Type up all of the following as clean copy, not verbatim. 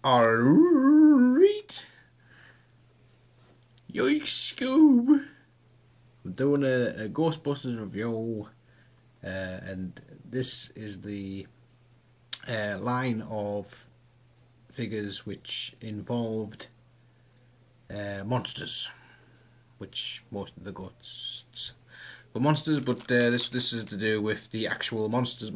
Alright. Yikes, Scoob. I'm doing a Ghostbusters review, and this is the line of figures which involved monsters, which most of the ghosts were monsters, but this is to do with the actual monsters.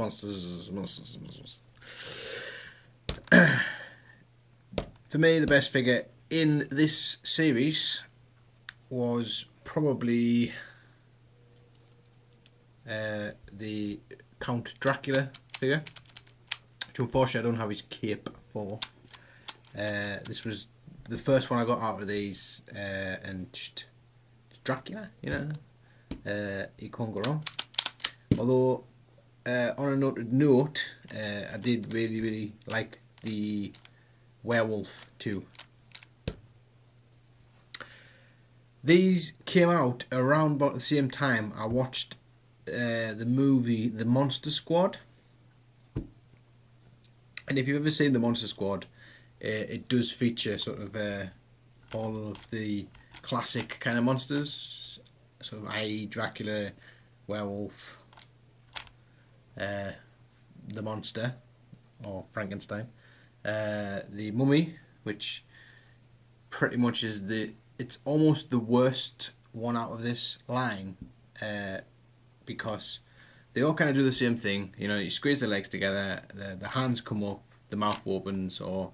For me, the best figure in this series was probably the Count Dracula figure, which unfortunately I don't have his cape for. This was the first one I got out of these, and just Dracula, you know, you can't go wrong. Although, on a note, I did really like the werewolf too. These came out around about the same time I watched the movie The Monster Squad. And if you've ever seen The Monster Squad, it does feature sort of all of the classic kind of monsters, sort of i.e. Dracula, werewolf, the monster, or Frankenstein, the mummy, which pretty much is it's almost the worst one out of this line, because they all kind of do the same thing. You know, you squeeze the legs together, the hands come up, the mouth opens, or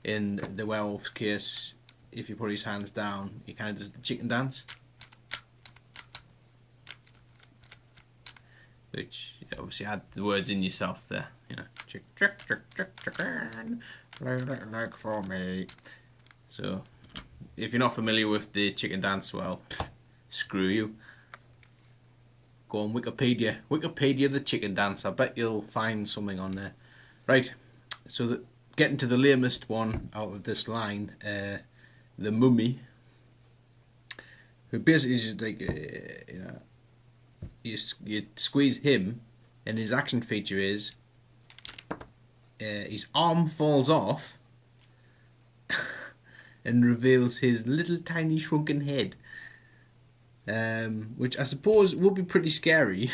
in the werewolf's case, if you put his hands down, he kind of does the chicken dance, which obviously add the words in yourself there, you know, chicken, like for me. So if you're not familiar with the chicken dance, well, screw you. Go on Wikipedia the chicken dance. I bet you'll find something on there. Right, so getting to the lamest one out of this line, the mummy, who basically is just like, you know, you squeeze him, and his action feature is his arm falls off and reveals his little tiny shrunken head, which I suppose would be pretty scary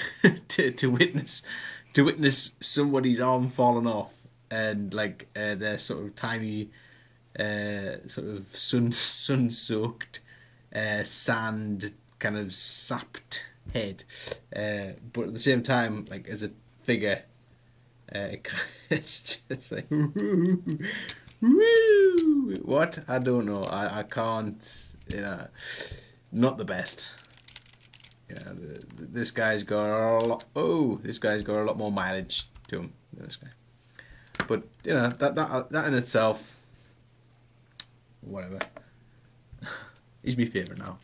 to witness somebody's arm falling off, and like their sort of tiny sort of sun-soaked sand kind of sapped head, but at the same time, like as a figure, it's just like woo, woo. What? I don't know. I can't. You know, not the best. You know, this guy's got a lot. Oh, this guy's got a lot more mileage to him than this guy. But you know, that in itself, whatever. He's my favourite now.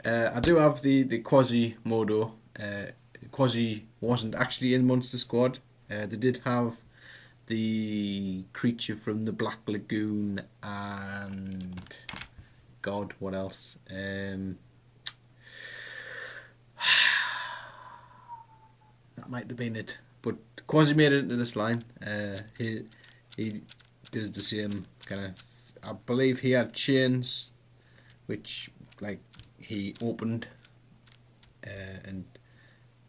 I do have the Quasimodo. Quasi wasn't actually in Monster Squad. They did have the creature from the Black Lagoon and God, what else? That might have been it. But Quasi made it into this line. He does the same kind of. I believe he had chains, which like he opened and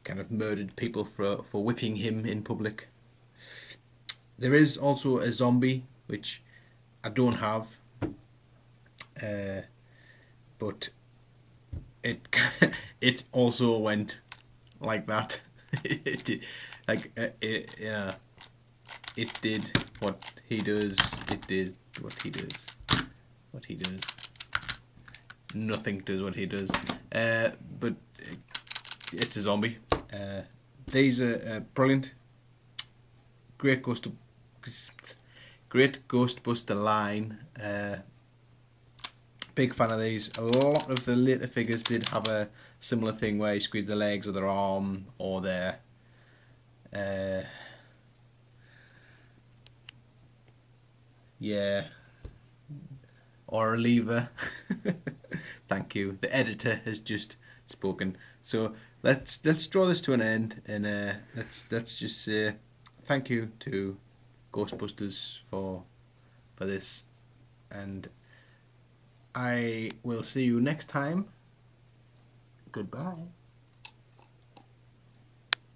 kind of murdered people for whipping him in public. There is also a zombie, which I don't have, but it also went like that. It did what he does. It did what he does. What he does. Nothing does what he does. But it's a zombie. These are brilliant. Great Ghostbuster line. Big fan of these. A lot of the later figures did have a similar thing where you squeeze their legs or their arm or their yeah, or a lever. Thank you. The editor has just spoken. So let's draw this to an end, and let's just say thank you to Ghostbusters for this, and I will see you next time. Goodbye.